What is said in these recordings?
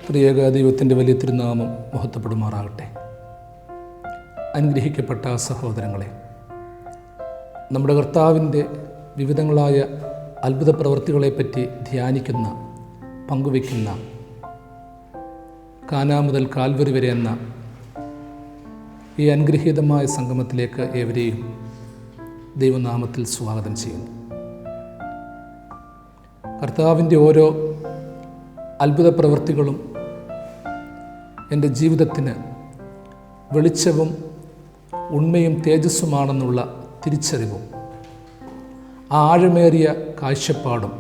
ത്രിയേക ദൈവത്തിൻ്റെ വലിയ തിരുനാമം മഹത്വപ്പെടുമാറാകട്ടെ. അനുഗ്രഹിക്കപ്പെട്ട സഹോദരങ്ങളെ, നമ്മുടെ കർത്താവിൻ്റെ വിവിധങ്ങളായ അത്ഭുത പ്രവൃത്തികളെപ്പറ്റി ധ്യാനിക്കുന്ന, പങ്കുവയ്ക്കുന്ന കാനാ മുതൽ കാൽവരി വരെ എന്ന ഈ അനുഗ്രഹീതമായ സംഗമത്തിലേക്ക് ഏവരെയും ദൈവനാമത്തിൽ സ്വാഗതം ചെയ്യുന്നു. കർത്താവിൻ്റെ ഓരോ അത്ഭുത പ്രവൃത്തികളും എൻ്റെ ജീവിതത്തിന് വെളിച്ചവും ഉണ്മയും തേജസ്സുമാണെന്നുള്ള തിരിച്ചറിവും ആ ആഴമേറിയ കാഴ്ചപ്പാടും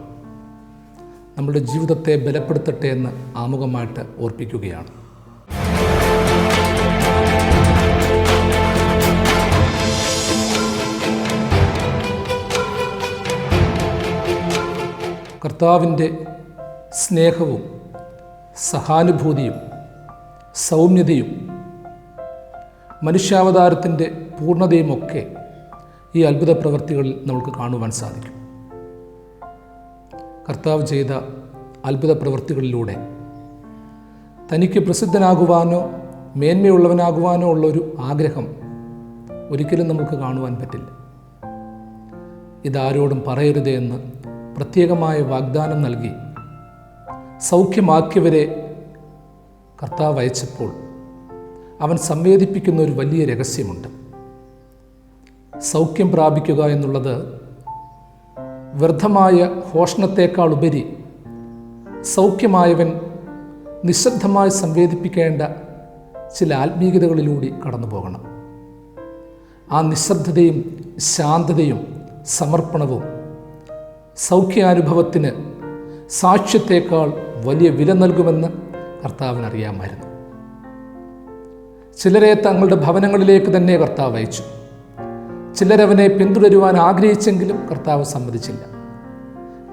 നമ്മുടെ ജീവിതത്തെ ബലപ്പെടുത്തട്ടെ എന്ന് ആമുഖമായിട്ട് ഓർപ്പിക്കുകയാണ്. കർത്താവിൻ്റെ സ്നേഹവും സഹാനുഭൂതിയും സൗമ്യതയും മനുഷ്യാവതാരത്തിൻ്റെ പൂർണ്ണതയുമൊക്കെ ഈ അത്ഭുത പ്രവൃത്തികളിൽ നമുക്ക് കാണുവാൻ സാധിക്കും. കർത്താവ് ചെയ്ത അത്ഭുത പ്രവൃത്തികളിലൂടെ തനിക്ക് പ്രസിദ്ധനാകുവാനോ മേന്മയുള്ളവനാകുവാനോ ഉള്ളൊരു ആഗ്രഹം ഒരിക്കലും നമുക്ക് കാണുവാൻ പറ്റില്ല. ഇതാരോടും പറയരുതേ എന്ന് പ്രത്യേകമായ വാഗ്ദാനം നൽകി സൗഖ്യമാക്കിയവരെ കർത്താവ് അയച്ചപ്പോൾ അവൻ സംവേദിപ്പിക്കുന്ന ഒരു വലിയ രഹസ്യമുണ്ട്. സൗഖ്യം പ്രാപിക്കുക എന്നുള്ളത് വ്യർത്ഥമായ ഘോഷണത്തേക്കാൾ ഉപരി സൗഖ്യമായവൻ നിശബ്ദമായി സംവേദിപ്പിക്കേണ്ട ചില ആത്മീയതകളിലൂടെ കടന്നു പോകണം. ആ നിശബ്ദതയും ശാന്തതയും സമർപ്പണവും സൗഖ്യാനുഭവത്തിന് സാക്ഷ്യത്തേക്കാൾ വലിയ വില നൽകുമെന്ന് കർത്താവിനറിയാമായിരുന്നു. ചിലരെ തങ്ങളുടെ ഭവനങ്ങളിലേക്ക് തന്നെ കർത്താവ് അയച്ചു. ചിലരവനെ പിന്തുടരുവാൻ ആഗ്രഹിച്ചെങ്കിലും കർത്താവ് സമ്മതിച്ചില്ല.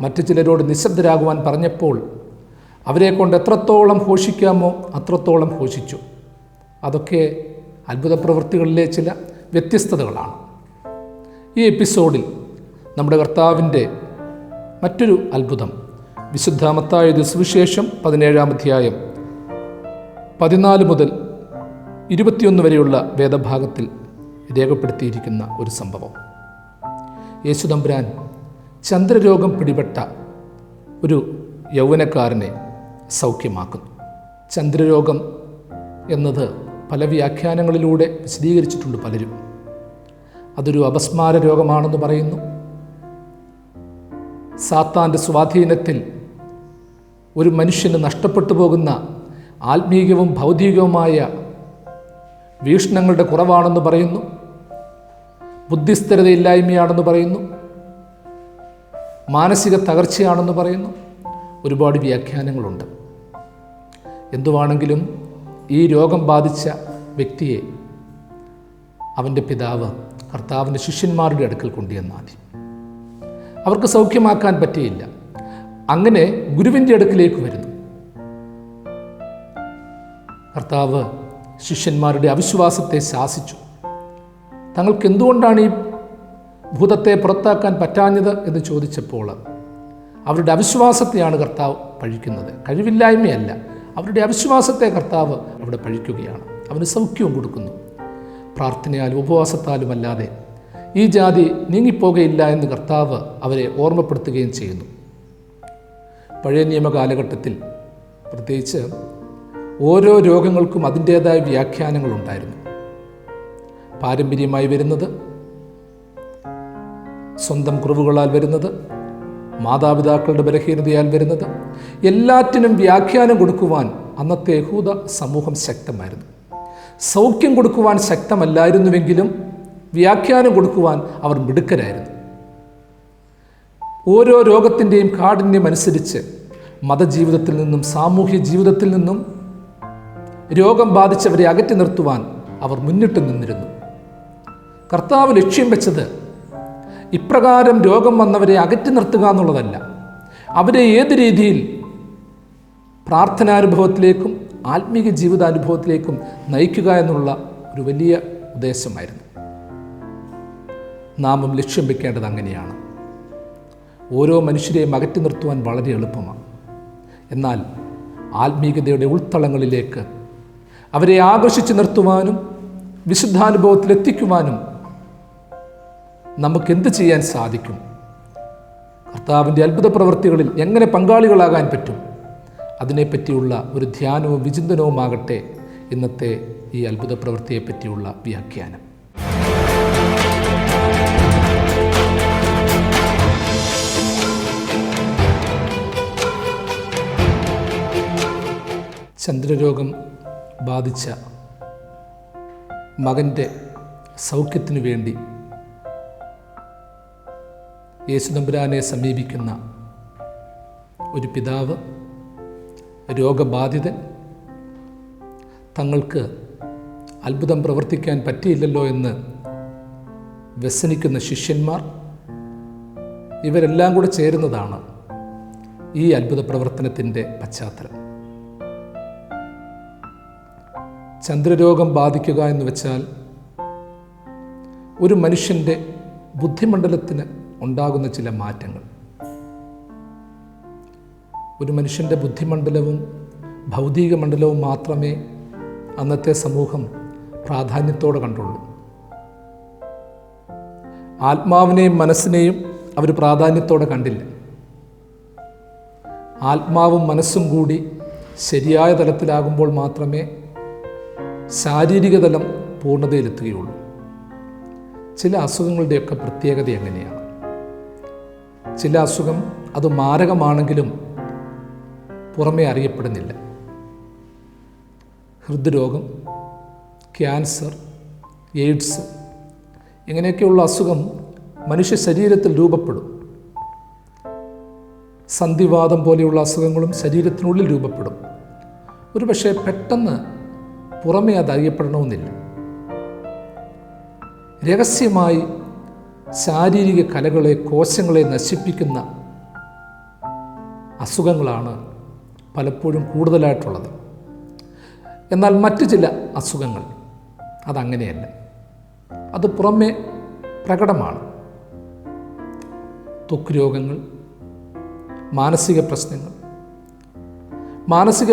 മറ്റു ചിലരോട് നിശബ്ദരാകുവാൻ പറഞ്ഞപ്പോൾ അവരെ കൊണ്ട് എത്രത്തോളം ഘോഷിക്കാമോ അത്രത്തോളം ഘോഷിച്ചു. അതൊക്കെ അത്ഭുത പ്രവൃത്തികളിലെ ചില വ്യത്യസ്തതകളാണ്. ഈ എപ്പിസോഡിൽ നമ്മുടെ കർത്താവിൻ്റെ മറ്റൊരു അത്ഭുതം വിശുദ്ധ മത്തായിയുടെ സുവിശേഷം 17-ാം അധ്യായം 14 മുതൽ 21 വരെയുള്ള വേദഭാഗത്തിൽ രേഖപ്പെടുത്തിയിരിക്കുന്ന ഒരു സംഭവം. യേശുതമ്പുരാൻ ചന്ദ്രരോഗം പിടിപെട്ട ഒരു യൗവനക്കാരനെ സൗഖ്യമാക്കുന്നു. ചന്ദ്രരോഗം എന്നത് പല വ്യാഖ്യാനങ്ങളിലൂടെ വിശദീകരിച്ചിട്ടുണ്ട് പലരും. അതൊരു അപസ്മാര രോഗമാണെന്ന് പറയുന്നു. സാത്താൻ്റെ സ്വാധീനത്തിൽ ഒരു മനുഷ്യന് നഷ്ടപ്പെട്ടു പോകുന്ന ആത്മീയവും ഭൗതികവുമായ വീക്ഷണങ്ങളുടെ കുറവാണെന്ന് പറയുന്നു. ബുദ്ധിസ്ഥിരതയില്ലായ്മയാണെന്ന് പറയുന്നു. മാനസിക തകർച്ചയാണെന്ന് പറയുന്നു. ഒരുപാട് വ്യാഖ്യാനങ്ങളുണ്ട്. എന്തുവാണെങ്കിലും ഈ രോഗം ബാധിച്ച വ്യക്തിയെ അവൻ്റെ പിതാവ് കർത്താവിൻ്റെ ശിഷ്യന്മാരുടെ അടുക്കൽ കൊണ്ടുവന്നാദ്യം. അവർക്ക് സൗഖ്യമാക്കാൻ പറ്റിയില്ല. അങ്ങനെ ഗുരുവിൻ്റെ അടുക്കിലേക്ക് വരുന്നു. കർത്താവ് ശിഷ്യന്മാരുടെ അവിശ്വാസത്തെ ശാസിച്ചു. തങ്ങൾക്ക് എന്തുകൊണ്ടാണ് ഈ ഭൂതത്തെ പുറത്താക്കാൻ പറ്റാഞ്ഞത് എന്ന് ചോദിച്ചപ്പോൾ അവരുടെ അവിശ്വാസത്തെയാണ് കർത്താവ് പഴിക്കുന്നത്. കഴിവില്ലായ്മയല്ല, അവരുടെ അവിശ്വാസത്തെ കർത്താവ് അവിടെ പഴിക്കുകയാണ്. അവന് സൗഖ്യവും കൊടുക്കുന്നു. പ്രാർത്ഥനയാലും ഉപവാസത്താലുമല്ലാതെ ഈ ജാതി നീങ്ങിപ്പോകയില്ല എന്ന് കർത്താവ് അവരെ ഓർമ്മപ്പെടുത്തുകയും ചെയ്യുന്നു. പഴയ നിയമ കാലഘട്ടത്തിൽ പ്രത്യേകിച്ച് ഓരോ രോഗങ്ങൾക്കും അതിൻ്റേതായ വ്യാഖ്യാനങ്ങളുണ്ടായിരുന്നു. പാരമ്പര്യമായി വരുന്നത്, സ്വന്തം കുറവുകളാൽ വരുന്നത്, മാതാപിതാക്കളുടെ ബലഹീനതയാൽ വരുന്നത്, എല്ലാറ്റിനും വ്യാഖ്യാനം കൊടുക്കുവാൻ അന്നത്തെ യഹൂദ സമൂഹം ശക്തമായിരുന്നു. സൗഖ്യം കൊടുക്കുവാൻ ശക്തമല്ലായിരുന്നുവെങ്കിലും വ്യാഖ്യാനം കൊടുക്കുവാൻ അവർ മിടുക്കരായിരുന്നു. ഓരോ രോഗത്തിൻ്റെയും കാഠിന്യം അനുസരിച്ച് മതജീവിതത്തിൽ നിന്നും സാമൂഹ്യ ജീവിതത്തിൽ നിന്നും രോഗം ബാധിച്ചവരെ അകറ്റി നിർത്തുവാൻ അവർ മുന്നിട്ട് നിന്നിരുന്നു. കർത്താവ് ലക്ഷ്യം വെച്ചത് ഇപ്രകാരം രോഗം വന്നവരെ അകറ്റി നിർത്തുക എന്നുള്ളതല്ല, അവരെ ഏത് രീതിയിൽ പ്രാർത്ഥനാനുഭവത്തിലേക്കും ആത്മീക ജീവിതാനുഭവത്തിലേക്കും നയിക്കുക എന്നുള്ള ഒരു വലിയ ഉദ്ദേശമായിരുന്നു. നാമും ലക്ഷ്യം വെക്കേണ്ടത് അങ്ങനെയാണ്. ഓരോ മനുഷ്യരെയും അകറ്റി നിർത്തുവാൻ വളരെ എളുപ്പമാണ്. എന്നാൽ ആത്മീയതയുടെ ഉൾത്തളങ്ങളിലേക്ക് അവരെ ആകർഷിച്ചു നിർത്തുവാനും വിശുദ്ധാനുഭവത്തിലെത്തിക്കുവാനും നമുക്കെന്ത് ചെയ്യാൻ സാധിക്കും? കർത്താവിൻ്റെ അത്ഭുത പ്രവൃത്തികളിൽ എങ്ങനെ പങ്കാളികളാകാൻ പറ്റും? അതിനെപ്പറ്റിയുള്ള ഒരു ധ്യാനവും വിചിന്തനവുമാകട്ടെ ഇന്നത്തെ ഈ അത്ഭുത പ്രവൃത്തിയെപ്പറ്റിയുള്ള വ്യാഖ്യാനം. ചന്ദ്രരോഗം ബാധിച്ച മകൻ്റെ സൗഖ്യത്തിനു വേണ്ടി യേശുതമ്പുരാനെ സമീപിക്കുന്ന ഒരു പിതാവ്, രോഗബാധിതൻ, തങ്ങൾക്ക് അത്ഭുതം പ്രവർത്തിക്കാൻ പറ്റിയില്ലല്ലോ എന്ന് വ്യസനിക്കുന്ന ശിഷ്യന്മാർ, ഇവരെല്ലാം കൂടെ ചേരുന്നതാണ് ഈ അത്ഭുത പ്രവർത്തനത്തിൻ്റെ പശ്ചാത്തലം. ചന്ദ്രരോഗം ബാധിക്കുക എന്ന് വെച്ചാൽ ഒരു മനുഷ്യൻ്റെ ബുദ്ധിമണ്ഡലത്തിന് ഉണ്ടാകുന്ന ചില മാറ്റങ്ങൾ. ഒരു മനുഷ്യൻ്റെ ബുദ്ധിമണ്ഡലവും ഭൗതിക മണ്ഡലവും മാത്രമേ അന്നത്തെ സമൂഹം പ്രാധാന്യത്തോടെ കണ്ടുള്ളൂ. ആത്മാവിനെയും മനസ്സിനെയും അവർ പ്രാധാന്യത്തോടെ കണ്ടില്ല. ആത്മാവും മനസ്സും കൂടി ശരിയായ തലത്തിലാകുമ്പോൾ മാത്രമേ ശാരീരിക തലം പൂർണ്ണതയിലെത്തുകയുള്ളൂ. ചില അസുഖങ്ങളുടെയൊക്കെ പ്രത്യേകത എങ്ങനെയാണ്? ചില അസുഖം അത് മാരകമാണെങ്കിലും പുറമേ അറിയപ്പെടുന്നില്ല. ഹൃദ്രോഗം, ക്യാൻസർ, എയ്ഡ്സ്, ഇങ്ങനെയൊക്കെയുള്ള അസുഖം മനുഷ്യ ശരീരത്തിൽ രൂപപ്പെടും. സന്ധിവാതം പോലെയുള്ള അസുഖങ്ങളും ശരീരത്തിനുള്ളിൽ രൂപപ്പെടും. ഒരുപക്ഷെ പെട്ടെന്ന് പുറമേ അത് അറിയപ്പെടണമെന്നില്ല. രഹസ്യമായി ശാരീരിക കലകളെ, കോശങ്ങളെ നശിപ്പിക്കുന്ന അസുഖങ്ങളാണ് പലപ്പോഴും കൂടുതലായിട്ടുള്ളത്. എന്നാൽ മറ്റു ചില അസുഖങ്ങൾ അതങ്ങനെയല്ല, അത് പുറമേ പ്രകടമാണ്. ത്വക്ക് രോഗങ്ങൾ, മാനസിക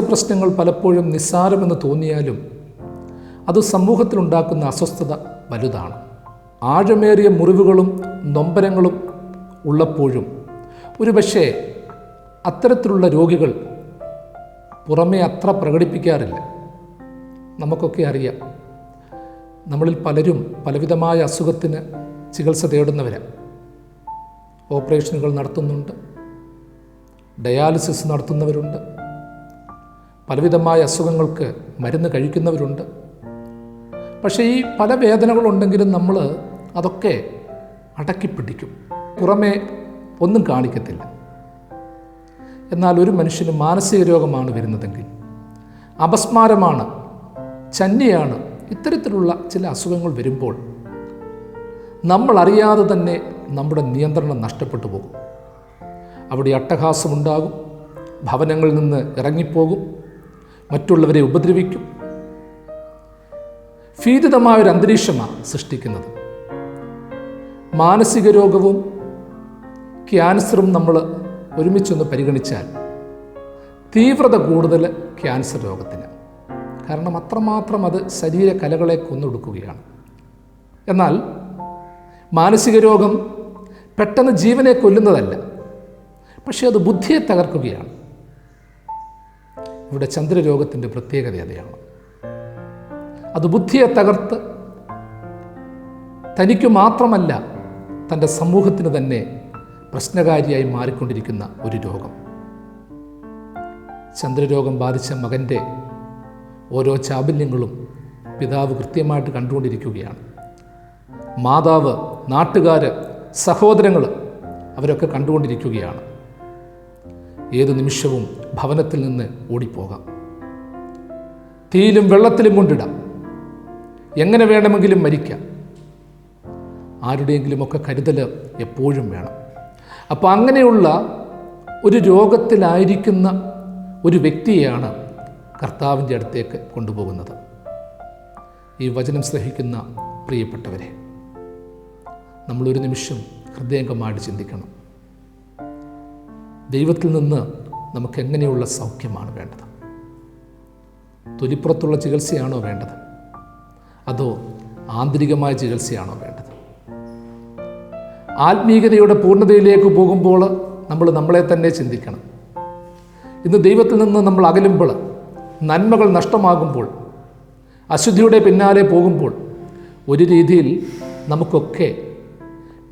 പ്രശ്നങ്ങൾ പലപ്പോഴും നിസ്സാരമെന്ന് തോന്നിയാലും അത് സമൂഹത്തിലുണ്ടാക്കുന്ന അസ്വസ്ഥത വലുതാണ്. ആഴമേറിയ മുറിവുകളും നൊമ്പരങ്ങളും ഉള്ളപ്പോഴും ഒരുപക്ഷേ അത്തരത്തിലുള്ള രോഗികൾ പുറമേ അത്ര പ്രകടിപ്പിക്കാറില്ല. നമുക്കൊക്കെ അറിയാം, നമ്മളിൽ പലരും പലവിധമായ അസുഖത്തിന് ചികിത്സ തേടുന്നവരാണ്. ഓപ്പറേഷനുകൾ നടത്തുന്നുണ്ട്, ഡയാലിസിസ് നടത്തുന്നവരുണ്ട്, പലവിധമായ അസുഖങ്ങൾക്ക് മരുന്ന് കഴിക്കുന്നവരുണ്ട്. പക്ഷേ ഈ പല വേദനകളുണ്ടെങ്കിലും നമ്മൾ അതൊക്കെ അടക്കിപ്പിടിക്കും, പുറമേ ഒന്നും കാണിക്കത്തില്ല. എന്നാൽ ഒരു മനുഷ്യന് മാനസിക രോഗമാണ് വരുന്നതെങ്കിൽ, അപസ്മാരമാണ്, ചന്നിയാണ്, ഇത്തരത്തിലുള്ള ചില അസുഖങ്ങൾ വരുമ്പോൾ നമ്മൾ അറിയാതെ തന്നെ നമ്മുടെ നിയന്ത്രണം നഷ്ടപ്പെട്ടു പോകും. അവിടെ അട്ടഹാസമുണ്ടാകും, ഭവനങ്ങളിൽ നിന്ന് ഇറങ്ങിപ്പോകും, മറ്റുള്ളവരെ ഉപദ്രവിക്കും. ഭീതിതമായൊരു അന്തരീക്ഷമാണ് സൃഷ്ടിക്കുന്നത്. മാനസിക രോഗവും ക്യാൻസറും നമ്മൾ ഒരുമിച്ചൊന്ന് പരിഗണിച്ചാൽ തീവ്രത കൂടുതൽ ക്യാൻസർ രോഗത്തിന്. കാരണം അത്രമാത്രം അത് ശരീര കലകളെ കൊന്നൊടുക്കുകയാണ്. എന്നാൽ മാനസിക രോഗം പെട്ടെന്ന് ജീവനെ കൊല്ലുന്നതല്ല, പക്ഷേ അത് ബുദ്ധിയെ തകർക്കുകയാണ്. ഇവിടെ ചന്ദ്രരോഗത്തിൻ്റെ പ്രത്യേകത അതാണ്. അത് ബുദ്ധിയെ തകർത്ത് തനിക്ക് മാത്രമല്ല തൻ്റെ സമൂഹത്തിന് തന്നെ പ്രശ്നകാരിയായി മാറിക്കൊണ്ടിരിക്കുന്ന ഒരു രോഗം. ചന്ദ്രരോഗം ബാധിച്ച മകൻ്റെ ഓരോ ചാബല്യങ്ങളും പിതാവ് കൃത്യമായിട്ട് കണ്ടുകൊണ്ടിരിക്കുകയാണ്. മാതാവ്, നാട്ടുകാർ, സഹോദരങ്ങൾ അവരൊക്കെ കണ്ടുകൊണ്ടിരിക്കുകയാണ്. ഏതു നിമിഷവും ഭവനത്തിൽ നിന്ന് ഓടിപ്പോകാം, തീയിലും വെള്ളത്തിലും കൊണ്ടിടാം, എങ്ങനെ വേണമെങ്കിലും മരിക്കാം. ആരുടെയെങ്കിലുമൊക്കെ കരുതൽ എപ്പോഴും വേണം. അപ്പോൾ അങ്ങനെയുള്ള ഒരു രോഗത്തിലായിരിക്കുന്ന ഒരു വ്യക്തിയെയാണ് കർത്താവിൻ്റെ അടുത്തേക്ക് കൊണ്ടുപോകുന്നത്. ഈ വചനം സ്നേഹിക്കുന്ന പ്രിയപ്പെട്ടവരെ, നമ്മളൊരു നിമിഷം ഹൃദയംഗമായിട്ട് ചിന്തിക്കണം. ദൈവത്തിൽ നിന്ന് നമുക്ക് എങ്ങനെയുള്ള സൗഖ്യമാണ് വേണ്ടത്? തൊലിപ്പുറത്തുള്ള ചികിത്സയാണോ വേണ്ടത്, അതോ ആന്തരികമായ ചികിത്സയാണോ വേണ്ടത്? ആത്മീയതയുടെ പൂർണ്ണതയിലേക്ക് പോകുമ്പോൾ നമ്മൾ നമ്മളെ തന്നെ ചിന്തിക്കണം. ഇന്ന് ദൈവത്തിൽ നിന്ന് നമ്മൾ അകലുമ്പോൾ, നന്മകൾ നഷ്ടമാകുമ്പോൾ, അശുദ്ധിയുടെ പിന്നാലെ പോകുമ്പോൾ, ഒരു രീതിയിൽ നമുക്കൊക്കെ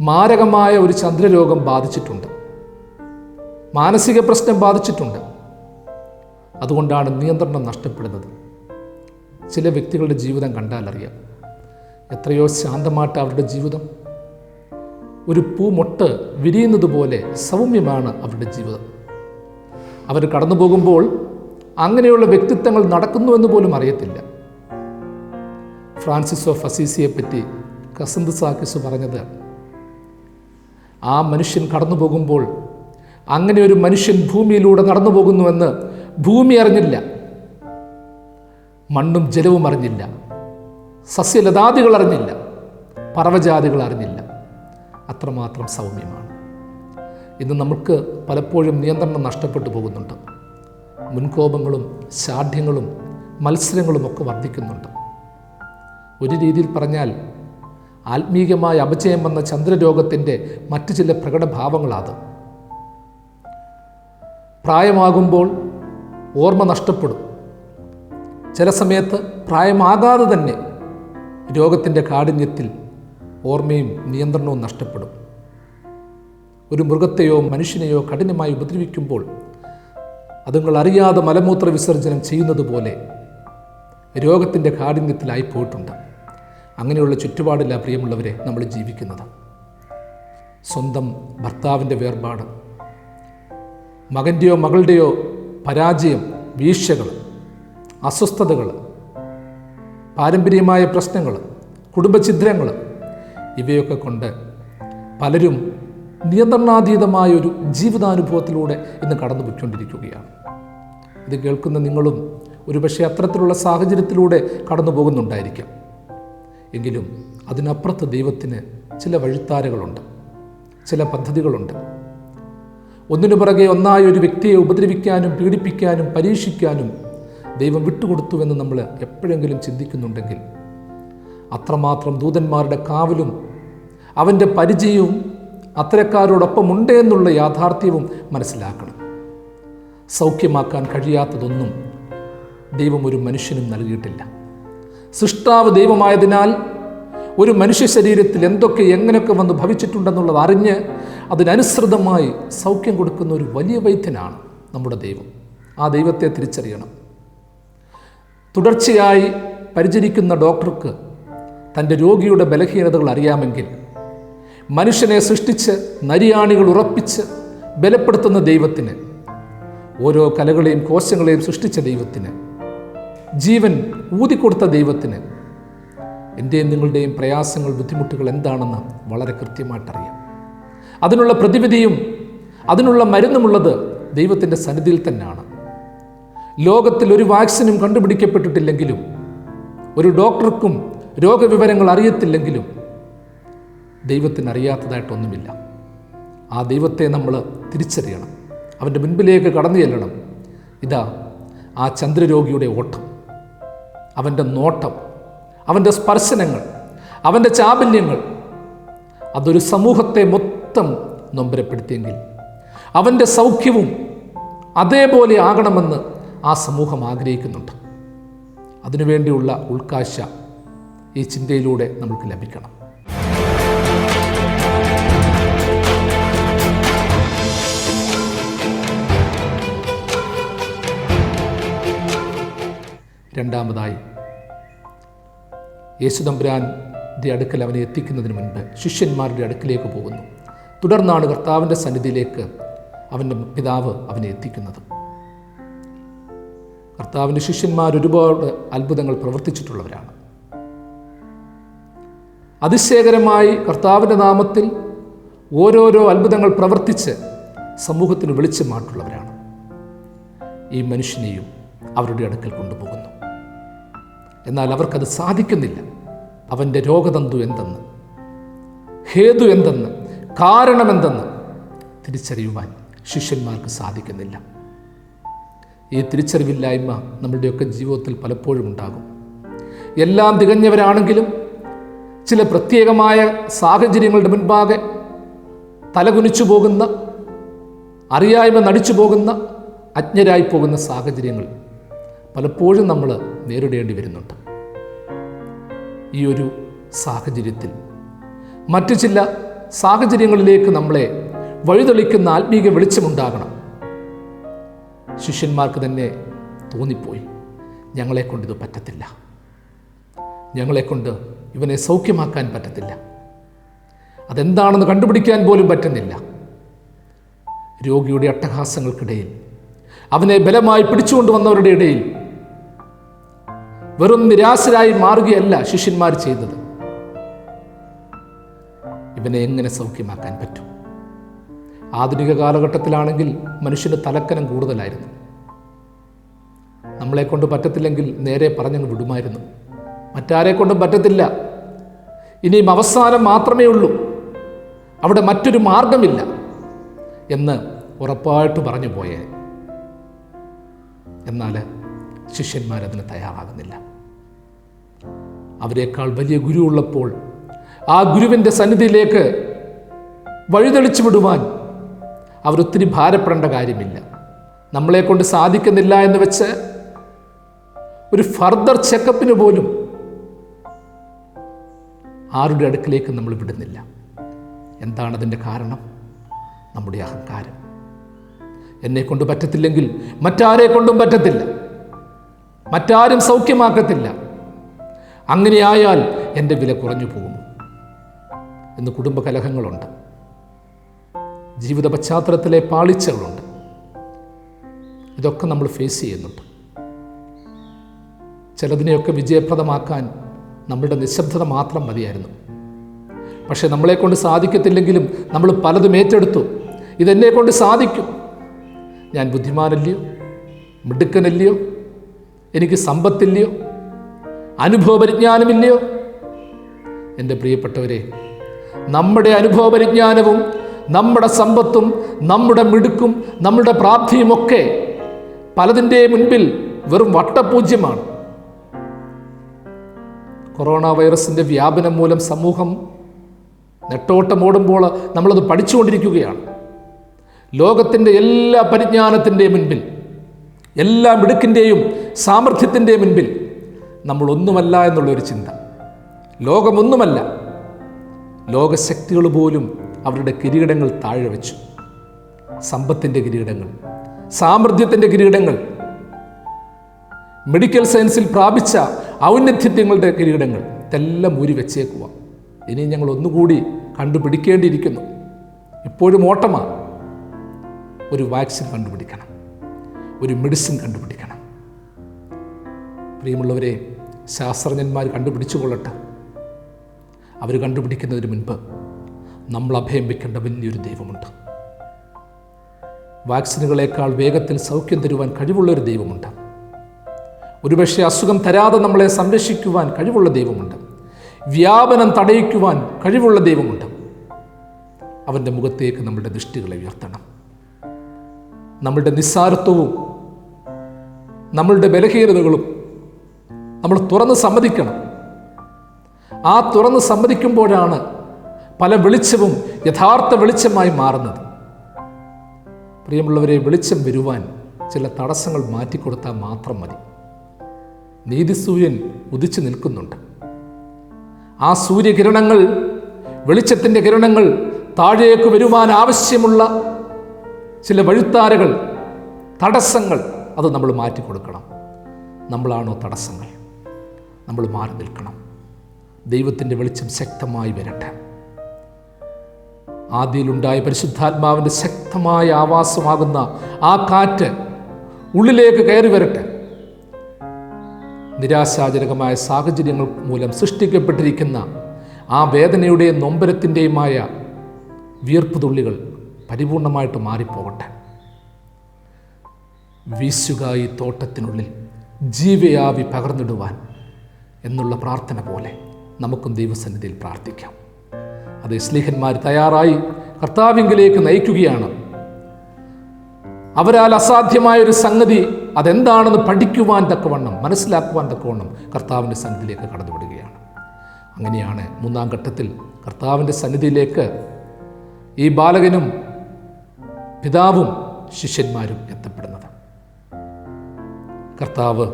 മാരകമായ ഒരു ചന്ദ്രരോഗം ബാധിച്ചിട്ടുണ്ട്, മാനസിക പ്രശ്നം ബാധിച്ചിട്ടുണ്ട്. അതുകൊണ്ടാണ് നിയന്ത്രണം നഷ്ടപ്പെടുന്നത്. ചില വ്യക്തികളുടെ ജീവിതം കണ്ടാലറിയാം, എത്രയോ ശാന്തമായിട്ട് അവരുടെ ജീവിതം, ഒരു പൂമൊട്ട് വിരിയുന്നത് പോലെ സൗമ്യമാണ് അവരുടെ ജീവിതം. അവർ കടന്നു പോകുമ്പോൾ അങ്ങനെയുള്ള വ്യക്തിത്വങ്ങൾ നടക്കുന്നുവെന്ന് പോലും അറിയത്തില്ല. ഫ്രാൻസിസ് ഓഫ് അസീസിയെ പറ്റി കസന്ത് സാക്കിസ് പറഞ്ഞത്, ആ മനുഷ്യൻ കടന്നു പോകുമ്പോൾ അങ്ങനെ ഒരു മനുഷ്യൻ ഭൂമിയിലൂടെ നടന്നു പോകുന്നുവെന്ന് ഭൂമി അറിഞ്ഞില്ല, മണ്ണും ജലവും അറിഞ്ഞില്ല, സസ്യലതാദികൾ അറിഞ്ഞില്ല, പറവജാതികൾ അറിഞ്ഞില്ല. അത്രമാത്രം സൗമ്യമാണ്. ഇന്ന് നമുക്ക് പലപ്പോഴും നിയന്ത്രണം നഷ്ടപ്പെട്ടു പോകുന്നുണ്ട്. മുൻകോപങ്ങളും ശാഠ്യങ്ങളും മത്സരങ്ങളും ഒക്കെ വർദ്ധിക്കുന്നുണ്ട്. ഒരു രീതിയിൽ പറഞ്ഞാൽ ആത്മീയമായ അപചയം വന്ന ചന്ദ്രരോഗത്തിൻ്റെ മറ്റു ചില പ്രകടഭാവങ്ങളാണ്. പ്രായമാകുമ്പോൾ ഓർമ്മ നഷ്ടപ്പെടും. ചില സമയത്ത് പ്രായമാകാതെ തന്നെ രോഗത്തിൻ്റെ കാഠിന്യത്തിൽ ഓർമ്മയും നിയന്ത്രണവും നഷ്ടപ്പെടും. ഒരു മൃഗത്തെയോ മനുഷ്യനെയോ കഠിനമായി ഉപദ്രവിക്കുമ്പോൾ അതുങ്ങൾ അറിയാതെ മലമൂത്ര വിസർജനം ചെയ്യുന്നത് പോലെ രോഗത്തിൻ്റെ കാഠിന്യത്തിലായി പോയിട്ടുണ്ട്. അങ്ങനെയുള്ള ചുറ്റുപാടില്ല പ്രിയമുള്ളവരെ നമ്മൾ ജീവിക്കുന്നത്. സ്വന്തം ഭർത്താവിൻ്റെ വേർപാട്, മകൻ്റെയോ മകളുടെയോ പരാജയം, വീഴ്ചകൾ, അസ്വസ്ഥതകൾ, പാരമ്പര്യമായ പ്രശ്നങ്ങൾ, കുടുംബഛിദ്രങ്ങൾ, ഇവയൊക്കെ കൊണ്ട് പലരും നിയന്ത്രണാതീതമായൊരു ജീവിതാനുഭവത്തിലൂടെ ഇന്ന് കടന്നു പോയിക്കൊണ്ടിരിക്കുകയാണ്. ഇത് കേൾക്കുന്ന നിങ്ങളും ഒരുപക്ഷെ അത്തരത്തിലുള്ള സാഹചര്യത്തിലൂടെ കടന്നു പോകുന്നുണ്ടായിരിക്കാം. എങ്കിലും അതിനപ്പുറത്ത് ദൈവത്തിന് ചില വഴിത്താരകളുണ്ട്, ചില പദ്ധതികളുണ്ട്. ഒന്നിനു പുറകെ ഒന്നായ ഒരു വ്യക്തിയെ ഉപദ്രവിക്കാനും പീഡിപ്പിക്കാനും പരീക്ഷിക്കാനും ദൈവം വിട്ടുകൊടുത്തുവെന്ന് നമ്മൾ എപ്പോഴെങ്കിലും ചിന്തിക്കുന്നുണ്ടെങ്കിൽ അത്രമാത്രം ദൂതന്മാരുടെ കാവലും അവൻ്റെ പരിചയവും അത്തരക്കാരോടൊപ്പം ഉണ്ട് എന്നുള്ള യാഥാർത്ഥ്യവും മനസ്സിലാക്കണം. സൗഖ്യമാക്കാൻ കഴിയാത്തതൊന്നും ദൈവം ഒരു മനുഷ്യനും നൽകിയിട്ടില്ല. സൃഷ്ടാവ് ദൈവമായതിനാൽ ഒരു മനുഷ്യ ശരീരത്തിൽ എന്തൊക്കെ എങ്ങനെയൊക്കെ വന്ന് ഭവിച്ചിട്ടുണ്ടെന്നുള്ളത് അറിഞ്ഞ് അതിനനുസൃതമായി സൗഖ്യം കൊടുക്കുന്ന ഒരു വലിയ വൈദ്യനാണ് നമ്മുടെ ദൈവം. ആ ദൈവത്തെ തിരിച്ചറിയണം. തുടർച്ചയായി പരിചരിക്കുന്ന ഡോക്ടർക്ക് തൻ്റെ രോഗിയുടെ ബലഹീനതകൾ അറിയാമെങ്കിൽ മനുഷ്യനെ സൃഷ്ടിച്ച് നരിയാണികൾ ഉറപ്പിച്ച് ബലപ്പെടുത്തുന്ന ദൈവത്തിന്, ഓരോ കലകളെയും കോശങ്ങളെയും സൃഷ്ടിച്ച ദൈവത്തിന്, ജീവൻ ഊതിക്കൊടുത്ത ദൈവത്തിന് എൻ്റെയും നിങ്ങളുടെയും പ്രയാസങ്ങൾ, ബുദ്ധിമുട്ടുകൾ എന്താണെന്ന് വളരെ കൃത്യമായിട്ടറിയാം. അതിനുള്ള പ്രതിവിധിയും അതിനുള്ള മരുന്നുമുള്ളത് ദൈവത്തിൻ്റെ സന്നിധിയിൽ തന്നെയാണ്. ലോകത്തിൽ ഒരു വാക്സിനും കണ്ടുപിടിക്കപ്പെട്ടിട്ടില്ലെങ്കിലും, ഒരു ഡോക്ടർക്കും രോഗവിവരങ്ങൾ അറിയത്തില്ലെങ്കിലും ദൈവത്തിന് അറിയാത്തതായിട്ടൊന്നുമില്ല. ആ ദൈവത്തെ നമ്മൾ തിരിച്ചറിയണം, അവൻ്റെ മുൻപിലേക്ക് കടന്നു ചെല്ലണം. ഇതാ ആ ചന്ദ്രരോഗിയുടെ ഓട്ടം, അവൻ്റെ നോട്ടം, അവൻ്റെ സ്പർശനങ്ങൾ, അവൻ്റെ ചാബല്യങ്ങൾ, അതൊരു സമൂഹത്തെ മൊത്തം നൊമ്പരപ്പെടുത്തിയെങ്കിൽ അവൻ്റെ സൗഖ്യവും അതേപോലെ ആകണമെന്ന് ആ സമൂഹം ആഗ്രഹിക്കുന്നുണ്ട്. അതിനുവേണ്ടിയുള്ള ഉൾക്കാഴ്ച ഈ ചിന്തയിലൂടെ നമുക്ക് ലഭിക്കണം. രണ്ടാമതായി, യേശുതമ്പുരാൻ്റെ അടുക്കൽ അവനെ എത്തിക്കുന്നതിന് മുൻപ് ശിഷ്യന്മാരുടെ അടുക്കിലേക്ക് പോകുന്നു. തുടർന്നാണ് കർത്താവിൻ്റെ സന്നിധിയിലേക്ക് അവൻ്റെ പിതാവ് അവനെ എത്തിക്കുന്നത്. കർത്താവിൻ്റെ ശിഷ്യന്മാർ ഒരുപാട് അത്ഭുതങ്ങൾ പ്രവർത്തിച്ചിട്ടുള്ളവരാണ്. അതിശയകരമായി കർത്താവിൻ്റെ നാമത്തിൽ ഓരോരോ അത്ഭുതങ്ങൾ പ്രവർത്തിച്ച് സമൂഹത്തിന് വെളിച്ചമായിട്ടുള്ളവരാണ്. ഈ മനുഷ്യനെയും അവരുടെ അടുക്കൽ കൊണ്ടുപോകുന്നു. എന്നാൽ അവർക്കത് സാധിക്കുന്നില്ല. അവൻ്റെ രോഗതന്തു എന്തെന്ന്, ഹേതു എന്തെന്ന്, കാരണമെന്തെന്ന് തിരിച്ചറിയുവാൻ ശിഷ്യന്മാർക്ക് സാധിക്കുന്നില്ല. ഈ തിരിച്ചറിവില്ലായ്മ നമ്മളുടെയൊക്കെ ജീവിതത്തിൽ പലപ്പോഴും ഉണ്ടാകും. എല്ലാം തികഞ്ഞവരാണെങ്കിലും ചില പ്രത്യേകമായ സാഹചര്യങ്ങളുടെ മുൻപാകെ തലകുനിച്ചു പോകുന്ന, അറിയായ്മ നടിച്ചു പോകുന്ന, അജ്ഞരായി പോകുന്ന സാഹചര്യങ്ങൾ പലപ്പോഴും നമ്മൾ നേരിടേണ്ടി വരുന്നുണ്ട്. ഈ ഒരു സാഹചര്യത്തിൽ മറ്റു ചില സാഹചര്യങ്ങളിലേക്ക് നമ്മളെ വഴിതെളിക്കുന്ന ആത്മീക വെളിച്ചമുണ്ടാകണം. ശിഷ്യന്മാർക്ക് തന്നെ തോന്നിപ്പോയി, ഞങ്ങളെക്കൊണ്ടിത് പറ്റത്തില്ല, ഞങ്ങളെക്കൊണ്ട് ഇവനെ സൗഖ്യമാക്കാൻ പറ്റത്തില്ല, അതെന്താണെന്ന് കണ്ടുപിടിക്കാൻ പോലും പറ്റുന്നില്ല. രോഗിയുടെ അട്ടഹാസങ്ങൾക്കിടയിൽ, അവനെ ബലമായി പിടിച്ചുകൊണ്ടുവന്നവരുടെ ഇടയിൽ വെറും നിരാശരായി മാറുകയല്ല ശിഷ്യന്മാർ ചെയ്തത്. ഇവനെ എങ്ങനെ സൗഖ്യമാക്കാൻ പറ്റും? ആധുനിക കാലഘട്ടത്തിലാണെങ്കിൽ മനുഷ്യന് തലക്കനം കൂടുതലായിരുന്നു. നമ്മളെ കൊണ്ട് പറ്റത്തില്ലെങ്കിൽ നേരെ പറഞ്ഞങ്ങ് വിടുമായിരുന്നു. മറ്റാരെ കൊണ്ടും പറ്റത്തില്ല, ഇനിയും അവസാനം മാത്രമേ ഉള്ളൂ, അവിടെ മറ്റൊരു മാർഗമില്ല എന്ന് ഉറപ്പായിട്ട് പറഞ്ഞു പോയേ. എന്നാൽ ശിഷ്യന്മാരതിന് തയ്യാറാകുന്നില്ല. അവരെക്കാൾ വലിയ ഗുരു ഉള്ളപ്പോൾ ആ ഗുരുവിൻ്റെ സന്നിധിയിലേക്ക് വഴിതെളിച്ചു വിടുവാൻ അവരൊത്തിരി ഭാരപ്പെടേണ്ട കാര്യമില്ല. നമ്മളെ കൊണ്ട് സാധിക്കുന്നില്ല എന്ന് വെച്ച് ഒരു ഫർദർ ചെക്കപ്പിന് പോലും ആരുടെ അടുക്കിലേക്ക് നമ്മൾ വിടുന്നില്ല. എന്താണതിൻ്റെ കാരണം? നമ്മുടെ അഹങ്കാരം. എന്നെ കൊണ്ട് പറ്റത്തില്ലെങ്കിൽ മറ്റാരെ കൊണ്ടും പറ്റത്തില്ല, മറ്റാരും സൗഖ്യമാക്കത്തില്ല, അങ്ങനെയായാൽ എൻ്റെ വില കുറഞ്ഞു പോകും എന്ന് കുടുംബ കലഹങ്ങളുണ്ട്, ജീവിത പശ്ചാത്തലത്തിലെ പാളിച്ചകളുണ്ട്. ഇതൊക്കെ നമ്മൾ ഫേസ് ചെയ്യുന്നുണ്ട്. ചിലതിനെയൊക്കെ വിജയപ്രദമാക്കാൻ നമ്മളുടെ നിശബ്ദത മാത്രം മതിയായിരുന്നു. പക്ഷെ നമ്മളെ കൊണ്ട് സാധിക്കത്തില്ലെങ്കിലും നമ്മൾ പലതും ഏറ്റെടുത്തു. ഇതെന്നെ കൊണ്ട് സാധിക്കും, ഞാൻ ബുദ്ധിമാനല്ലയോ, മിടുക്കനല്ലയോ, എനിക്ക് സമ്പത്തില്ലയോ, അനുഭവപരിജ്ഞാനമില്ലയോ? എൻ്റെ പ്രിയപ്പെട്ടവരെ, നമ്മുടെ അനുഭവപരിജ്ഞാനവും നമ്മുടെ സമ്പത്തും നമ്മുടെ മിടുക്കും നമ്മുടെ പ്രാപ്തിയുമൊക്കെ പലതിൻ്റെ മുൻപിൽ വെറും വട്ടപൂജ്യമാണ്. കൊറോണ വൈറസിൻ്റെ വ്യാപനം മൂലം സമൂഹം നെട്ടോട്ടമോടുമ്പോൾ നമ്മളത് പഠിച്ചുകൊണ്ടിരിക്കുകയാണ്. ലോകത്തിൻ്റെ എല്ലാ പരിജ്ഞാനത്തിൻ്റെ മുൻപിൽ, എല്ലാ മിടുക്കിൻ്റെയും സാമർഥ്യത്തിൻ്റെ മുൻപിൽ നമ്മളൊന്നുമല്ല എന്നുള്ളൊരു ചിന്ത. ലോകമൊന്നുമല്ല. ലോകശക്തികൾ പോലും അവരുടെ കിരീടങ്ങൾ താഴെ വെച്ചു. സമ്പത്തിൻ്റെ കിരീടങ്ങൾ, സാമർഥ്യത്തിൻ്റെ കിരീടങ്ങൾ, മെഡിക്കൽ സയൻസിൽ പ്രാപിച്ച ഔന്നത്യങ്ങളുടെ കിരീടങ്ങൾ ഇതെല്ലാം ഊരി വെച്ചേക്കുക. ഇനി ഞങ്ങൾ ഒന്നുകൂടി കണ്ടുപിടിക്കേണ്ടിയിരിക്കുന്നു. ഇപ്പോഴും ഓട്ടമാണ്. ഒരു വാക്സിൻ കണ്ടുപിടിക്കണം, ഒരു മെഡിസിൻ കണ്ടുപിടിക്കണം. പ്രിയമുള്ളവരെ, ശാസ്ത്രജ്ഞന്മാർ കണ്ടുപിടിച്ചു കൊള്ളട്ടെ. അവർ കണ്ടുപിടിക്കുന്നതിന് മുൻപ് നമ്മൾ അഭയം വയ്ക്കേണ്ട വലിയൊരു ദൈവമുണ്ട്. വാക്സിനുകളേക്കാൾ വേഗത്തിൽ സൗഖ്യം തരുവാൻ കഴിവുള്ളൊരു ദൈവമുണ്ട്. ഒരുപക്ഷെ അസുഖം തരാതെ നമ്മളെ സംരക്ഷിക്കുവാൻ കഴിവുള്ള ദൈവമുണ്ട്. വ്യാപനം തടയിക്കുവാൻ കഴിവുള്ള ദൈവമുണ്ട്. അവൻ്റെ മുഖത്തേക്ക് നമ്മളുടെ ദൃഷ്ടികളെ ഉയർത്തണം. നമ്മളുടെ നിസ്സാരത്വവും നമ്മളുടെ ബലഹീനതകളും നമ്മൾ തുറന്ന് സമ്മതിക്കണം. ആ തുറന്ന് സമ്മതിക്കുമ്പോഴാണ് പല വെളിച്ചവും യഥാർത്ഥ വെളിച്ചമായി മാറുന്നത്. പ്രിയമുള്ളവരെ, വെളിച്ചം വരുവാൻ ചില തടസ്സങ്ങൾ മാറ്റിക്കൊടുത്താൽ മാത്രം മതി. നീതിസൂര്യൻ ഉദിച്ചു നിൽക്കുന്നുണ്ട്. ആ സൂര്യകിരണങ്ങൾ, വെളിച്ചത്തിൻ്റെ കിരണങ്ങൾ താഴേക്ക് വരുവാൻ ആവശ്യമുള്ള ചില വഴിത്താരകൾ, തടസ്സങ്ങൾ, അത് നമ്മൾ മാറ്റിക്കൊടുക്കണം. നമ്മളാണോ തടസ്സങ്ങൾ? നമ്മൾ മാറി നിൽക്കണം. ദൈവത്തിൻ്റെ വെളിച്ചം ശക്തമായി വരട്ടെ. ആദിയിലുണ്ടായ പരിശുദ്ധാത്മാവിൻ്റെ ശക്തമായ ആവാസമാകുന്ന ആ കാറ്റ് ഉള്ളിലേക്ക് കയറി വരട്ടെ. നിരാശാജനകമായ സാഹചര്യങ്ങൾ മൂലം സൃഷ്ടിക്കപ്പെട്ടിരിക്കുന്ന ആ വേദനയുടെയും നൊമ്പരത്തിൻ്റെയുമായ വിയർപ്പുതുള്ളികൾ പരിപൂർണമായിട്ട് മാറിപ്പോകട്ടെ. വീശുക ഈ തോട്ടത്തിനുള്ളിൽ ജീവയാവി പകർന്നിടുവാൻ എന്നുള്ള പ്രാർത്ഥന പോലെ നമുക്കും ദൈവസന്നിധിയിൽ പ്രാർത്ഥിക്കാം. അത് സ്ലീഹന്മാർ തയ്യാറായി കർത്താവിങ്കിലേക്ക് നയിക്കുകയാണ്. അവരാൽ അസാധ്യമായൊരു സംഗതി അതെന്താണെന്ന് പഠിക്കുവാൻ തക്കവണ്ണം, മനസ്സിലാക്കുവാൻ തക്കവണ്ണം കർത്താവിൻ്റെ സന്നിധിയിലേക്ക് കടന്നുവിടുകയാണ്. അങ്ങനെയാണ് 3-ാം ഘട്ടത്തിൽ കർത്താവിൻ്റെ സന്നിധിയിലേക്ക് ഈ ബാലകനും പിതാവും ശിഷ്യന്മാരും എത്തപ്പെടുന്നത്. കർത്താവ്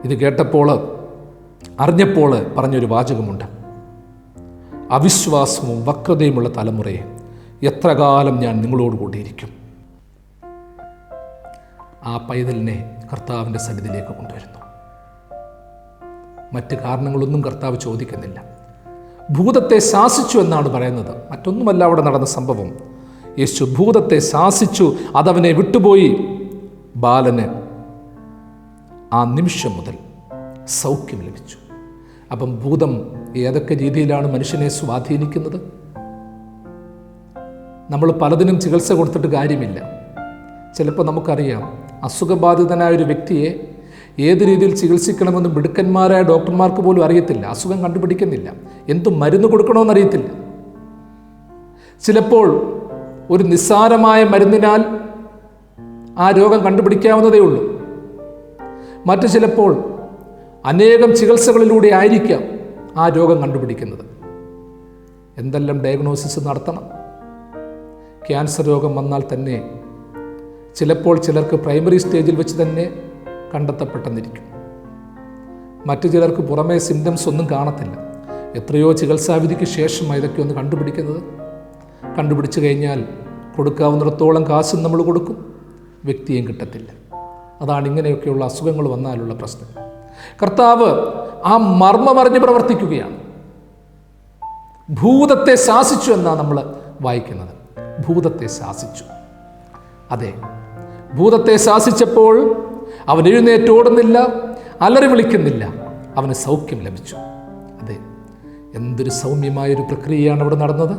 ഇത് കേട്ടപ്പോൾ, അറിഞ്ഞപ്പോൾ പറഞ്ഞൊരു വാചകമുണ്ട്: അവിശ്വാസവും വക്രതയുമുള്ള തലമുറയെ എത്ര കാലം ഞാൻ നിങ്ങളോട് കൂടിയിരിക്കും. ആ പൈതലിനെ കർത്താവിൻ്റെ സന്നിധിയിലേക്ക് കൊണ്ടുവരുന്നു. മറ്റ് കാരണങ്ങളൊന്നും കർത്താവ് ചോദിക്കുന്നില്ല. ഭൂതത്തെ ശാസിച്ചു എന്നാണ് പറയുന്നത്. മറ്റൊന്നുമല്ല അവിടെ നടന്ന സംഭവം. യേശു ഭൂതത്തെ ശാസിച്ചു, അതവനെ വിട്ടുപോയി. ബാലന് ആ നിമിഷം മുതൽ സൗഖ്യം ലഭിച്ചു. അപ്പം ഭൂതം ഏതൊക്കെ രീതിയിലാണ് മനുഷ്യനെ സ്വാധീനിക്കുന്നത്? നമ്മൾ പലതിനും ചികിത്സ കൊടുത്തിട്ട് കാര്യമില്ല. ചിലപ്പോൾ നമുക്കറിയാം, അസുഖബാധിതനായ ഒരു വ്യക്തിയെ ഏത് രീതിയിൽ ചികിത്സിക്കണമെന്ന് മിടുക്കന്മാരായ ഡോക്ടർമാർക്ക് പോലും അറിയത്തില്ല. അസുഖം കണ്ടുപിടിക്കുന്നില്ല, എന്ത് മരുന്ന് കൊടുക്കണമെന്നറിയത്തില്ല. ചിലപ്പോൾ ഒരു നിസ്സാരമായ മരുന്നിനാൽ ആ രോഗം കണ്ടുപിടിക്കാവുന്നതേ ഉള്ളൂ. മറ്റു ചിലപ്പോൾ അനേകം ചികിത്സകളിലൂടെ ആയിരിക്കാം ആ രോഗം കണ്ടുപിടിക്കുന്നത്. എന്തെല്ലാം ഡയഗ്നോസിസ് നടത്തണം. ക്യാൻസർ രോഗം വന്നാൽ തന്നെ ചിലപ്പോൾ ചിലർക്ക് പ്രൈമറി സ്റ്റേജിൽ വെച്ച് തന്നെ കണ്ടെത്തപ്പെട്ടെന്നിരിക്കും. മറ്റു ചിലർക്ക് പുറമേ സിംറ്റംസ് ഒന്നും കാണത്തില്ല. എത്രയോ ചികിത്സാവിധിക്ക് ശേഷമാണ് ഇതൊക്കെ ഒന്ന് കണ്ടുപിടിക്കുന്നത്. കണ്ടുപിടിച്ചു കഴിഞ്ഞാൽ കൊടുക്കാവുന്നിടത്തോളം കാശും നമ്മൾ കൊടുക്കും, വ്യക്തിയും കിട്ടത്തില്ല. അതാണ് ഇങ്ങനെയൊക്കെയുള്ള അസുഖങ്ങൾ വന്നാലുള്ള പ്രശ്നം. കർത്താവ് ആ മർമ്മമറിഞ്ഞ് പ്രവർത്തിക്കുകയാണ്. ഭൂതത്തെ ശാസിച്ചു എന്നാണ് നമ്മൾ വായിക്കുന്നത്. ഭൂതത്തെ ശാസിച്ചു. അതെ, ഭൂതത്തെ ശാസിച്ചപ്പോൾ അവൻ എഴുന്നേറ്റോടുന്നില്ല, അലറി വിളിക്കുന്നില്ല, അവന് സൗഖ്യം ലഭിച്ചു. അതെ, എന്തൊരു സൗമ്യമായൊരു പ്രക്രിയയാണ് അവിടെ നടന്നത്.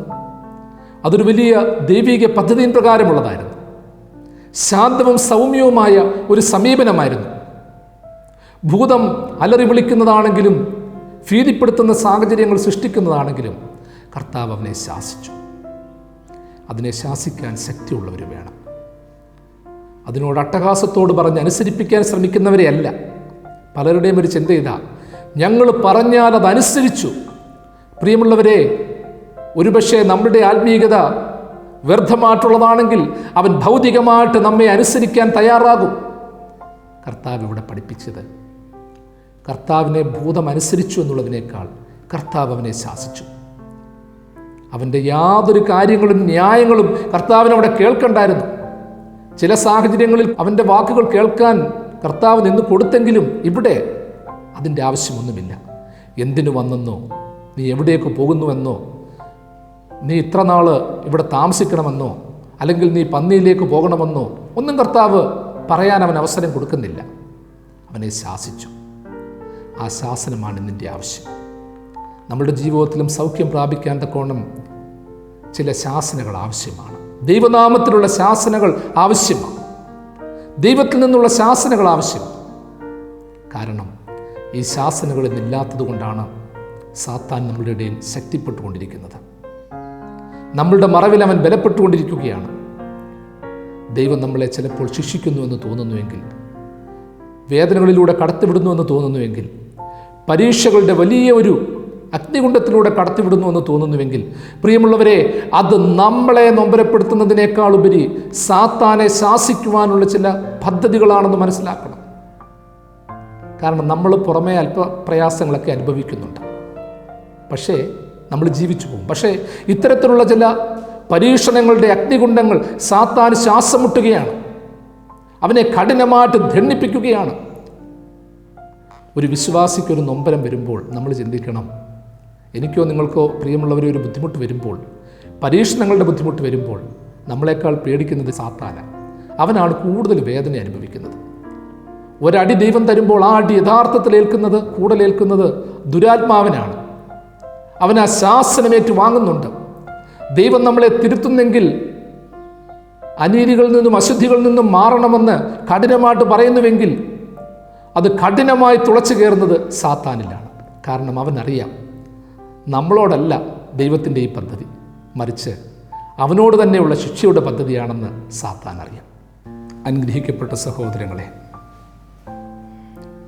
അതൊരു വലിയ ദൈവിക പദ്ധതിயின் പ്രകാരമുള്ളതായിരുന്നു. ശാന്തവും സൗമ്യവുമായ ഒരു സമീപനമായിരുന്നു. ഭൂതം അലറി വിളിക്കുന്നതാണെങ്കിലും ഭീതിപ്പെടുത്തുന്ന സാഹചര്യങ്ങൾ സൃഷ്ടിക്കുന്നതാണെങ്കിലും കർത്താവ് അവനെ ശാസിച്ചു. അതിനെ ശാസിക്കാൻ ശക്തിയുള്ളവർ വേണം. അതിനോട് അട്ടഹാസത്തോട് പറഞ്ഞ് അനുസരിപ്പിക്കാൻ ശ്രമിക്കുന്നവരെയല്ല. പലരുടെയും ഒരു ചിന്ത ഇതാ: ഞങ്ങൾ പറഞ്ഞാൽ അതനുസരിച്ചു. പ്രിയമുള്ളവരെ, ഒരുപക്ഷെ നമ്മുടെ ആത്മീയത വ്യർത്ഥമായിട്ടുള്ളതാണെങ്കിൽ അവൻ ഭൗതികമായിട്ട് നമ്മെ അനുസരിക്കാൻ തയ്യാറാകും. കർത്താവ് ഇവിടെ പഠിപ്പിച്ചത്, കർത്താവിനെ ഭൂതം അനുസരിച്ചു എന്നുള്ളതിനേക്കാൾ കർത്താവ് അവനെ ശാസിച്ചു. അവൻ്റെ യാതൊരു കാര്യങ്ങളും ന്യായങ്ങളും കർത്താവിനവിടെ കേൾക്കണ്ടായിരുന്നു. ചില സാഹചര്യങ്ങളിൽ അവൻ്റെ വാക്കുകൾ കേൾക്കാൻ കർത്താവ് നിന്ന് കൊടുത്തെങ്കിലും ഇവിടെ അതിൻ്റെ ആവശ്യമൊന്നുമില്ല. എന്തിനു വന്നെന്നോ, നീ എവിടേക്ക് പോകുന്നുവെന്നോ, നീ ഇത്ര നാൾ ഇവിടെ താമസിക്കണമെന്നോ, അല്ലെങ്കിൽ നീ പന്നിയിലേക്ക് പോകണമെന്നോ ഒന്നും കർത്താവ് പറയാൻ അവൻ അവസരം കൊടുക്കുന്നില്ല. അവനെ ശാസിച്ചു. ആ ശാസനമാണ് നിൻ്റെ ആവശ്യം. നമ്മുടെ ജീവിതത്തിലും സൗഖ്യം പ്രാപിക്കാൻ തക്കോണം ചില ശാസനകൾ ആവശ്യമാണ്. ദൈവനാമത്തിലുള്ള ശാസനകൾ ആവശ്യമാണ്. ദൈവത്തിൽ നിന്നുള്ള ശാസനകൾ ആവശ്യമാണ്. കാരണം ഈ ശാസനകൾ ഇന്നില്ലാത്തത് കൊണ്ടാണ് സാത്താൻ നമ്മളുടെ ഇടയിൽ ശക്തിപ്പെട്ടുകൊണ്ടിരിക്കുന്നത്. നമ്മളുടെ മറവിൽ അവൻ ബലപ്പെട്ടുകൊണ്ടിരിക്കുകയാണ്. ദൈവം നമ്മളെ ചിലപ്പോൾ ശിക്ഷിക്കുന്നുവെന്ന് തോന്നുന്നുവെങ്കിൽ, വേദനകളിലൂടെ കടത്തിവിടുന്നുവെന്ന് തോന്നുന്നുവെങ്കിൽ, പരീക്ഷകളുടെ വലിയ ഒരു അഗ്നികുണ്ഡത്തിലൂടെ കടത്തിവിടുന്നുവെന്ന് തോന്നുന്നുവെങ്കിൽ, പ്രിയമുള്ളവരെ, അത് നമ്മളെ നൊമ്പരപ്പെടുത്തുന്നതിനേക്കാൾ ഉപരി സാത്താനെ ശാസിക്കുവാനുള്ള ചില പദ്ധതികളാണെന്ന് മനസ്സിലാക്കണം. കാരണം നമ്മൾ പുറമേ അല്പ പ്രയാസങ്ങളൊക്കെ അനുഭവിക്കുന്നുണ്ട്, പക്ഷേ നമ്മൾ ജീവിച്ചു പോകും. പക്ഷേ ഇത്തരത്തിലുള്ള ചില പരീക്ഷണങ്ങളുടെ അഗ്നികുണ്ഡങ്ങൾ സാത്താൻ ശ്വാസം മുട്ടുകയാണ്, അവനെ കഠിനമായിട്ട് ദണ്ഡിപ്പിക്കുകയാണ്. ഒരു വിശ്വാസിക്കൊരു നൊമ്പരം വരുമ്പോൾ നമ്മൾ ചിന്തിക്കണം, എനിക്കോ നിങ്ങൾക്കോ പ്രിയമുള്ളവരെ ഒരു ബുദ്ധിമുട്ട് വരുമ്പോൾ, പരീക്ഷണങ്ങളുടെ ബുദ്ധിമുട്ട് വരുമ്പോൾ നമ്മളെക്കാൾ പേടിക്കുന്നത് സാത്താനാണ്. അവനാണ് കൂടുതൽ വേദന അനുഭവിക്കുന്നത്. ഒരടി ദൈവം തരുമ്പോൾ ആ അടി യഥാർത്ഥത്തിൽ ഏൽക്കുന്നത്, കൂടുതലേൽക്കുന്നത് ദുരാത്മാവിനാണ്. അവൻ ആ ശാസനമേറ്റ് വാങ്ങുന്നുണ്ട്. ദൈവം നമ്മളെ തിരുത്തുന്നെങ്കിൽ, അനീതികളിൽ നിന്നും അശുദ്ധികളിൽ നിന്നും മാറണമെന്ന് കഠിനമായിട്ട് പറയുന്നുവെങ്കിൽ, അത് കഠിനമായി തുളച്ചു കയറുന്നത് സാത്താനിലാണ്. കാരണം അവനറിയാം നമ്മളോടല്ല ദൈവത്തിൻ്റെ ഈ പദ്ധതി, മറിച്ച് അവനോട് തന്നെയുള്ള ശിക്ഷയുടെ പദ്ധതിയാണെന്ന് സാത്താൻ അറിയാം. അനുഗ്രഹിക്കപ്പെട്ട സഹോദരങ്ങളെ,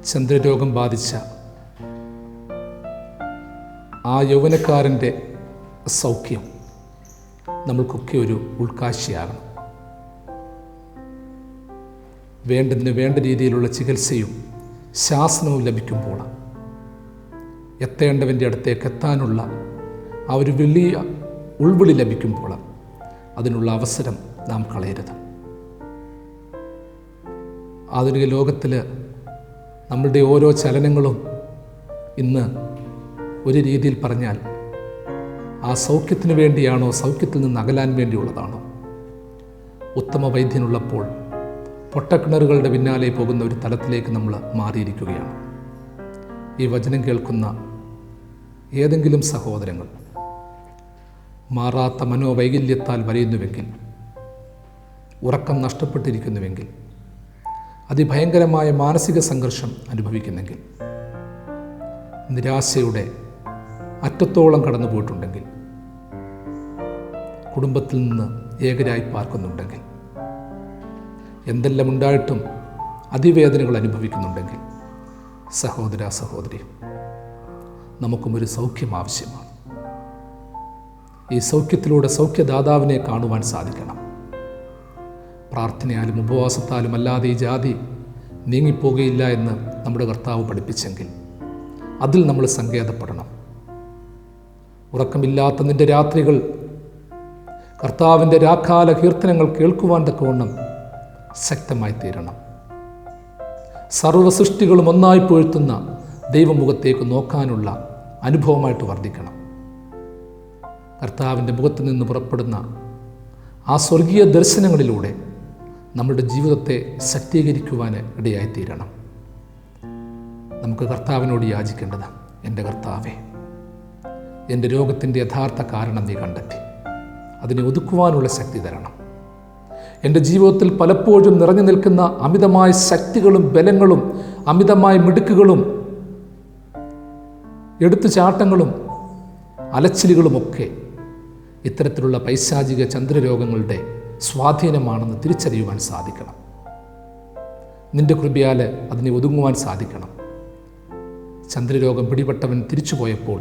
ചന്ദ്രരോഗം ബാധിച്ച ആ യൗവനക്കാരൻ്റെ സൗഖ്യം നമ്മൾക്കൊക്കെ ഒരു ഉൾക്കാഴ്ചയാകണം. വേണ്ട രീതിയിലുള്ള ചികിത്സയും ശാസനവും ലഭിക്കുമ്പോൾ എത്തേണ്ടവൻ്റെ അടുത്തേക്ക് എത്താനുള്ള ആ ഒരു വലിയ ഉൾവിളി ലഭിക്കുമ്പോൾ അതിനുള്ള അവസരം നാം കളയരുത്. ആധുനിക ലോകത്തിൽ നമ്മളുടെ ഓരോ ചലനങ്ങളും ഇന്ന് ഒരു രീതിയിൽ പറഞ്ഞാൽ ആ സൗഖ്യത്തിന് വേണ്ടിയാണോ, സൗഖ്യത്തിൽ നിന്ന് അകലാൻ വേണ്ടിയുള്ളതാണോ? ഉത്തമ വൈദ്യനുള്ളപ്പോൾ പൊട്ടക്കിണറുകളുടെ പിന്നാലെ പോകുന്ന ഒരു തലത്തിലേക്ക് നമ്മൾ മാറിയിരിക്കുകയാണ്. ഈ വചനം കേൾക്കുന്ന ഏതെങ്കിലും സഹോദരങ്ങൾ മാറാത്ത മനോവൈകല്യത്താൽ വരയുന്നുവെങ്കിൽ, ഉറക്കം നഷ്ടപ്പെട്ടിരിക്കുന്നുവെങ്കിൽ, അതിഭയങ്കരമായ മാനസിക സംഘർഷം അനുഭവിക്കുന്നെങ്കിൽ, നിരാശയുടെ അറ്റത്തോളം കടന്നു പോയിട്ടുണ്ടെങ്കിൽ, കുടുംബത്തിൽ നിന്ന് ഏകരായി പാർക്കുന്നുണ്ടെങ്കിൽ, എന്തെല്ലാം ഉണ്ടായിട്ടും അതിവേദനകൾ അനുഭവിക്കുന്നുണ്ടെങ്കിൽ, സഹോദര സഹോദരി, നമുക്കും ഒരു സൗഖ്യം ആവശ്യമാണ്. ഈ സൗഖ്യത്തിലൂടെ സൗഖ്യദാതാവിനെ കാണുവാൻ സാധിക്കണം. പ്രാർത്ഥനയാലും ഉപവാസത്താലും അല്ലാതെ ഈ ജാതി നീങ്ങിപ്പോകുകയില്ല എന്ന് നമ്മുടെ കർത്താവ് പഠിപ്പിച്ചെങ്കിൽ അതിൽ നമ്മൾ സങ്കേതപ്പെടണം. ഉറക്കമില്ലാത്ത നിന്റെ രാത്രികൾ കർത്താവിൻ്റെ രാക്കാല കീർത്തനങ്ങൾ കേൾക്കുവാൻ തക്കവണ്ണം ശക്തമായി തീരണം. സർവ്വ സൃഷ്ടികളും ഒന്നായി പൊഴുത്തുന്ന ദൈവമുഖത്തേക്ക് നോക്കാനുള്ള അനുഭവമായിട്ട് വർദ്ധിക്കണം. കർത്താവിൻ്റെ മുഖത്ത് നിന്ന് പുറപ്പെടുന്ന ആ സ്വർഗീയ ദർശനങ്ങളിലൂടെ നമ്മുടെ ജീവിതത്തെ ശക്തീകരിക്കുവാൻ ഇടയായിത്തീരണം. നമുക്ക് കർത്താവിനോട് യാചിക്കേണ്ടത്, എൻ്റെ കർത്താവേ, എൻ്റെ രോഗത്തിൻ്റെ യഥാർത്ഥ കാരണം നീ കണ്ടെത്തി അതിനെ ഒതുക്കുവാനുള്ള ശക്തി തരണം. എൻ്റെ ജീവിതത്തിൽ പലപ്പോഴും നിറഞ്ഞു നിൽക്കുന്ന അമിതമായ ശക്തികളും ബലങ്ങളും അമിതമായ മിടുക്കുകളും എടുത്തുചാട്ടങ്ങളും അലച്ചിലുകളുമൊക്കെ ഇത്തരത്തിലുള്ള പൈശാചിക ചന്ദ്രരോഗങ്ങളുടെ സ്വാധീനമാണെന്ന് തിരിച്ചറിയുവാൻ സാധിക്കണം. നിന്റെ കൃപയാൽ അതിനെ ഒതുങ്ങുവാൻ സാധിക്കണം. ചന്ദ്രരോഗം പിടിപെട്ടവൻ തിരിച്ചുപോയപ്പോൾ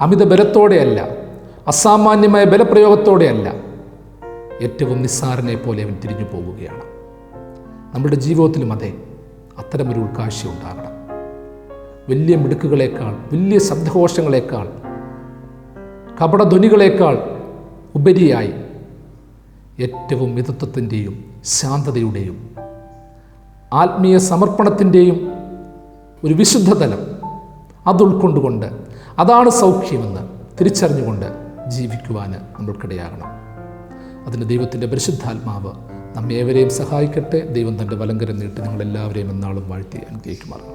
അമിത ബലത്തോടെയല്ല, അസാമാന്യമായ ബലപ്രയോഗത്തോടെയല്ല, ഏറ്റവും നിസ്സാരനെ പോലെ അവൻ തിരിഞ്ഞു പോവുകയാണ്. നമ്മുടെ ജീവിതത്തിലും അതെ, അത്തരമൊരു ഉൾക്കാഴ്ച ഉണ്ടാകണം. വലിയ മിടുക്കുകളേക്കാൾ, വലിയ ശബ്ദഘോഷങ്ങളേക്കാൾ, കപടധ്വനികളേക്കാൾ ഉപരിയായി ഏറ്റവും മിതത്വത്തിൻ്റെയും ശാന്തതയുടെയും ആത്മീയ സമർപ്പണത്തിൻ്റെയും ഒരു വിശുദ്ധതലം അത് ഉൾക്കൊണ്ടുകൊണ്ട് അതാണ് സൗഖ്യമെന്ന് തിരിച്ചറിഞ്ഞുകൊണ്ട് ജീവിക്കുവാൻ നമ്മൾക്കിടയാകണം. അതിന് ദൈവത്തിൻ്റെ പരിശുദ്ധാത്മാവ് നമ്മേവരെയും സഹായിക്കട്ടെ. ദൈവം തൻ്റെ വലങ്കരം നീട്ടി നിങ്ങളെല്ലാവരെയും എന്നാളും വാഴ്ത്തി അനുഗ്രഹിക്കുമാറാകട്ടെ.